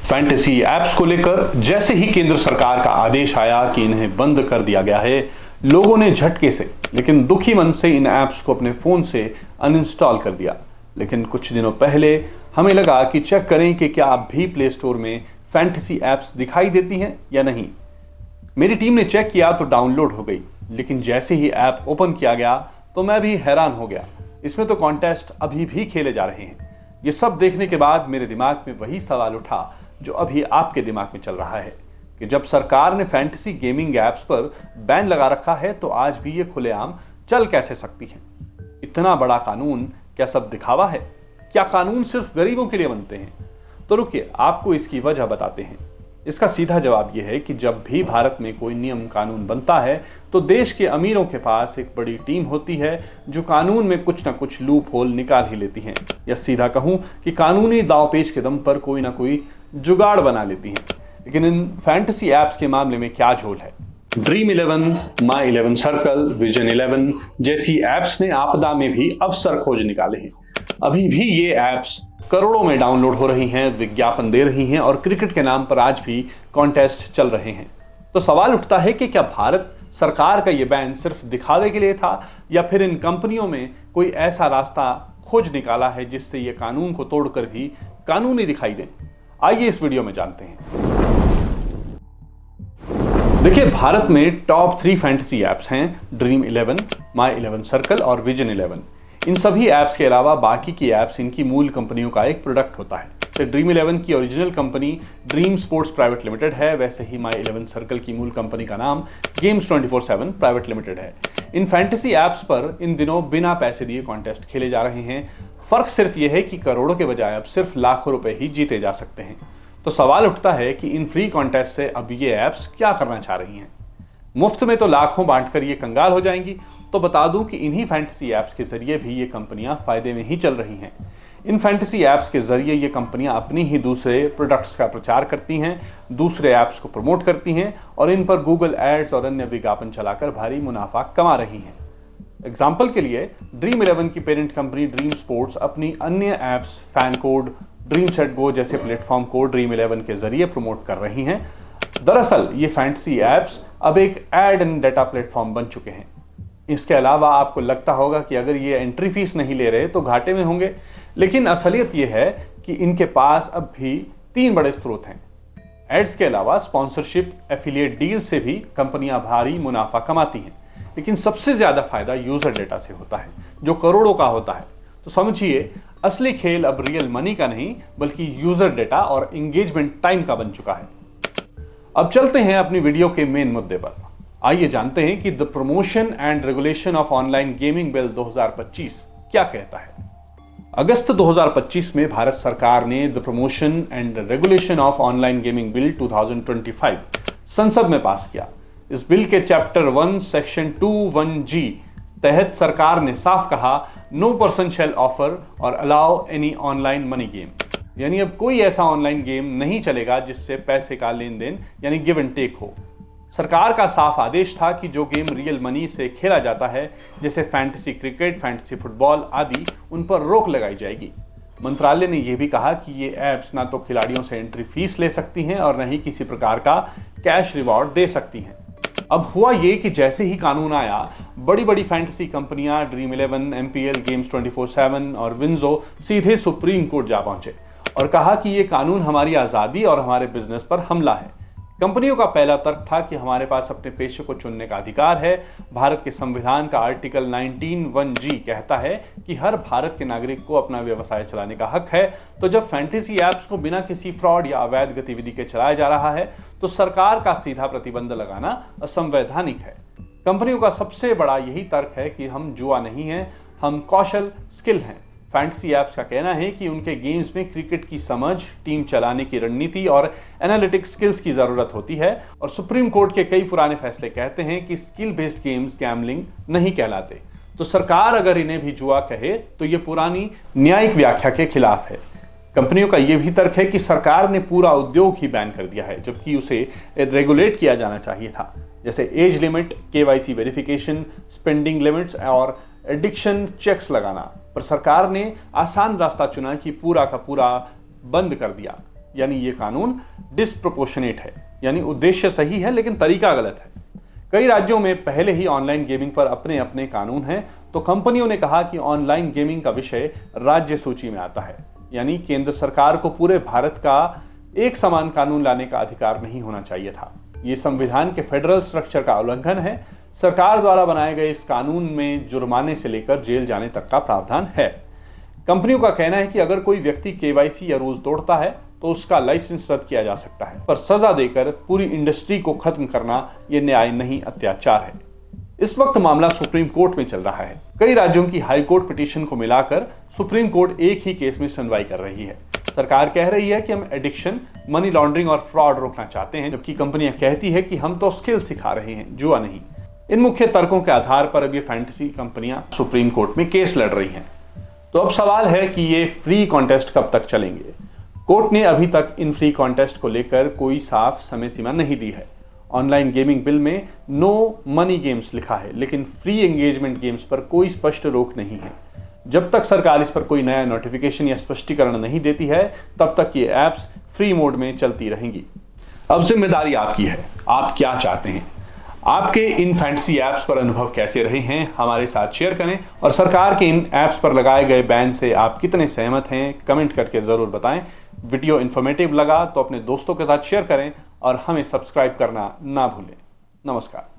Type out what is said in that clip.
Fantasy apps को लेकर जैसे ही केंद्र सरकार का आदेश आया कि इन्हें बंद कर दिया गया है, लोगों ने झटके से लेकिन दुखी मन से इन ऐप्स को अपने फोन से अनइंस्टॉल कर दिया। लेकिन कुछ दिनों पहले हमें लगा कि चेक करें कि क्या अब भी प्ले स्टोर में फैंटेसी ऐप्स दिखाई देती हैं या नहीं। मेरी टीम ने चेक किया तो डाउनलोड हो गई, लेकिन जैसे ही ऐप ओपन किया गया तो मैं भी हैरान हो गया। इसमें तो कॉन्टेस्ट अभी भी खेले जा रहे हैं। ये सब देखने के बाद मेरे दिमाग में वही सवाल उठा जो अभी आपके दिमाग में चल रहा है कि जब सरकार ने फैंटेसी गेमिंग ऐप्स पर बैन लगा रखा है तो आज भी ये खुलेआम चल कैसे सकती हैं। इतना बड़ा कानून क्या सब दिखावा है? क्या कानून सिर्फ गरीबों के लिए बनते हैं? तो रुकिए, आपको इसकी वजह बताते हैं। इसका सीधा जवाब यह है कि जब भी भारत में कोई नियम कानून बनता है तो देश के अमीरों के पास एक बड़ी टीम होती है जो कानून में कुछ ना कुछ लूप होल निकाल ही लेती हैं, या सीधा कहूं कि कानूनी दांवपेच के दम पर कोई ना कोई जुगाड़ बना लेती हैं। लेकिन इन फैंटेसी ऐप्स के मामले में क्या झोल है? ड्रीम 11, माई 11 सर्कल, विजन 11 जैसी ऐप्स ने आपदा में भी अवसर खोज निकाले हैं। अभी भी ये ऐप्स करोड़ों में डाउनलोड हो रही हैं, विज्ञापन दे रही हैं और क्रिकेट के नाम पर आज भी कॉन्टेस्ट चल रहे हैं। तो सवाल उठता है कि क्या भारत सरकार का ये बैन सिर्फ दिखावे के लिए था या फिर इन कंपनियों में कोई ऐसा रास्ता खोज निकाला है जिससे ये कानून को तोड़कर भी कानूनी दिखाई दें? आइए इस वीडियो में जानते हैं। देखिए, भारत में टॉप 3 फैंटेसी ऐप्स हैं ड्रीम 11, माई 11 सर्कल और विजन 11। इन सभी ऐप्स के अलावा बाकी की ऐप्स इनकी मूल कंपनियों का एक प्रोडक्ट होता है। तो ड्रीम 11 की original company dream sports private limited है, वैसे ही माई 11 सर्कल की मूल कंपनी का नाम गेम्स 24/7 प्राइवेट लिमिटेड है। इन फैंटेसी ऐप्स पर इन दिनों बिना पैसे दिए कॉन्टेस्ट खेले जा रहे हैं। फर्क सिर्फ यह है कि करोड़ों के बजाय अब सिर्फ लाखों रुपए ही जीते जा सकते हैं। तो सवाल उठता है कि इन फ्री कॉन्टेस्ट से अब ये ऐप्स क्या करना चाह रही हैं? मुफ्त में तो लाखों बांटकर ये कंगाल हो जाएंगी। तो बता दूं कि इन्हीं फैंटेसी ऐप्स के जरिए भी ये कंपनियां फायदे में ही चल रही हैं। इन फैंटेसी ऐप्स के जरिए ये कंपनियां अपनी ही दूसरे प्रोडक्ट्स का प्रचार करती हैं, दूसरे ऐप्स को प्रमोट करती हैं और इन पर गूगल एड्स और अन्य विज्ञापन चलाकर भारी मुनाफा कमा रही हैं। एग्जाम्पल के लिए ड्रीम 11 की पेरेंट कंपनी ड्रीम स्पोर्ट्स अपनी अन्य apps fan code, dream set go जैसे प्लेटफॉर्म को ड्रीम 11 के जरिए प्रमोट कर रही हैं। दरअसल ये फैंटेसी ऐप्स अब एक एड एंड डेटा प्लेटफॉर्म बन चुके हैं। इसके अलावा आपको लगता होगा कि अगर ये एंट्री फीस नहीं ले रहे तो घाटे में होंगे, लेकिन असलियत ये है कि इनके पास अब भी 3 बड़े स्रोत हैं। एड्स के अलावा स्पॉन्सरशिप, एफिलिएट डील से भी कंपनियां भारी मुनाफा कमाती हैं, लेकिन सबसे ज्यादा फायदा यूजर डेटा से होता है जो करोड़ों का होता है। तो समझिए, असली खेल अब रियल मनी का नहीं बल्कि यूजर डेटा और एंगेजमेंट टाइम का बन चुका है। अब चलते हैं अपनी वीडियो के मेन मुद्दे पर। आइए जानते हैं कि the promotion and regulation of online gaming bill 2025 क्या कहता है। अगस्त 2025 में भारत सरकार ने the promotion and regulation of online gaming bill 2025 संसद में पास किया। इस बिल के चैप्टर 1 सेक्शन 21G तहत सरकार ने साफ कहा, नो पर्सन शैल ऑफर और allow any online money game, यानी अब कोई ऐसा ऑनलाइन गेम नहीं चलेगा जिससे पैसे का लेन देन यानी गिव एंड टेक हो। सरकार का साफ आदेश था कि जो गेम रियल मनी से खेला जाता है जैसे फैंटेसी क्रिकेट, फैंटेसी फुटबॉल आदि, उन पर रोक लगाई जाएगी। मंत्रालय ने यह भी कहा कि ये ऐप्स ना तो खिलाड़ियों से एंट्री फीस ले सकती हैं और न ही किसी प्रकार का कैश रिवॉर्ड दे सकती हैं। अब हुआ ये कि जैसे ही कानून आया, बड़ी बड़ी फैंटेसी कंपनियां ड्रीम 11, MPL, गेम्स 24/7 और विंजो सीधे सुप्रीम कोर्ट जा पहुंचे और कहा कि ये कानून हमारी आज़ादी और हमारे बिजनेस पर हमला है। कंपनियों का पहला तर्क था कि हमारे पास अपने पेशे को चुनने का अधिकार है। भारत के संविधान का आर्टिकल 19(1)G कहता है कि हर भारत के नागरिक को अपना व्यवसाय चलाने का हक है। तो जब फैंटेसी ऐप्स को बिना किसी फ्रॉड या अवैध गतिविधि के चलाया जा रहा है तो सरकार का सीधा प्रतिबंध लगाना असंवैधानिक है। कंपनियों का सबसे बड़ा यही तर्क है कि हम जुआ नहीं हैं, हम कौशल स्किल हैं। फैंटेसी ऐप्स का कहना है कि उनके गेम्स में क्रिकेट की समझ, टीम चलाने की रणनीति और एनालिटिक स्किल्स की जरूरत होती है और सुप्रीम कोर्ट के कई पुराने फैसले कहते हैं कि स्किल बेस्ड गेम्स गैम्बलिंग नहीं कहलाते। तो सरकार अगर इन्हें भी जुआ कहे तो ये पुरानी न्यायिक व्याख्या के खिलाफ है। कंपनियों का यह भी तर्क है कि सरकार ने पूरा उद्योग ही बैन कर दिया है, जबकि उसे रेगुलेट किया जाना चाहिए था, जैसे age limit, KYC verification, spending limits और एडिक्शन चेक्स लगाना। पर सरकार ने आसान रास्ता चुना कि पूरा का पूरा बंद कर दिया। यानी ये कानून डिस्प्रोपोर्शनेट है, यानी उद्देश्य सही है लेकिन तरीका गलत है। कई राज्यों में पहले ही ऑनलाइन गेमिंग पर अपने अपने कानून हैं, तो कंपनियों ने कहा कि ऑनलाइन गेमिंग का विषय राज्य सूची में आता है, यानी केंद्र सरकार को पूरे भारत का एक समान कानून लाने का अधिकार नहीं होना चाहिए था। ये संविधान के फेडरल स्ट्रक्चर का उल्लंघन है। सरकार द्वारा बनाए गए इस कानून में जुर्माने से लेकर जेल जाने तक का प्रावधान है। कंपनियों का कहना है कि अगर कोई व्यक्ति केवाईसी या रूल तोड़ता है तो उसका लाइसेंस रद्द किया जा सकता है, पर सजा देकर पूरी इंडस्ट्री को खत्म करना यह न्याय नहीं, अत्याचार है। इस वक्त मामला सुप्रीम कोर्ट में चल रहा है। कई राज्यों की हाई कोर्ट पिटीशन को मिलाकर सुप्रीम कोर्ट एक ही केस में सुनवाई कर रही है। सरकार कह रही है कि हम एडिक्शन, मनी लॉन्ड्रिंग और फ्रॉड रोकना चाहते हैं, जबकि कंपनियां कहती है कि हम तो स्किल सिखा रहे हैं, जुआ नहीं। इन मुख्य तर्कों के आधार पर अब ये फैंटेसी कंपनियां सुप्रीम कोर्ट में केस लड़ रही हैं। तो अब सवाल है कि ये फ्री कॉन्टेस्ट कब तक चलेंगे। कोर्ट ने अभी तक इन फ्री कॉन्टेस्ट को लेकर कोई साफ समय सीमा नहीं दी है। ऑनलाइन गेमिंग बिल में नो मनी गेम्स लिखा है, लेकिन फ्री एंगेजमेंट गेम्स पर कोई स्पष्ट रोक नहीं है। जब तक सरकार इस पर कोई नया नोटिफिकेशन या स्पष्टीकरण नहीं देती है, तब तक ये ऐप्स फ्री मोड में चलती रहेंगी। अब जिम्मेदारी आपकी है, आप क्या चाहते हैं? आपके इन फैंटेसी ऐप्स पर अनुभव कैसे रहे हैं, हमारे साथ शेयर करें। और सरकार के इन ऐप्स पर लगाए गए बैन से आप कितने सहमत हैं, कमेंट करके जरूर बताएं। वीडियो इन्फॉर्मेटिव लगा तो अपने दोस्तों के साथ शेयर करें और हमें सब्सक्राइब करना ना भूलें। नमस्कार।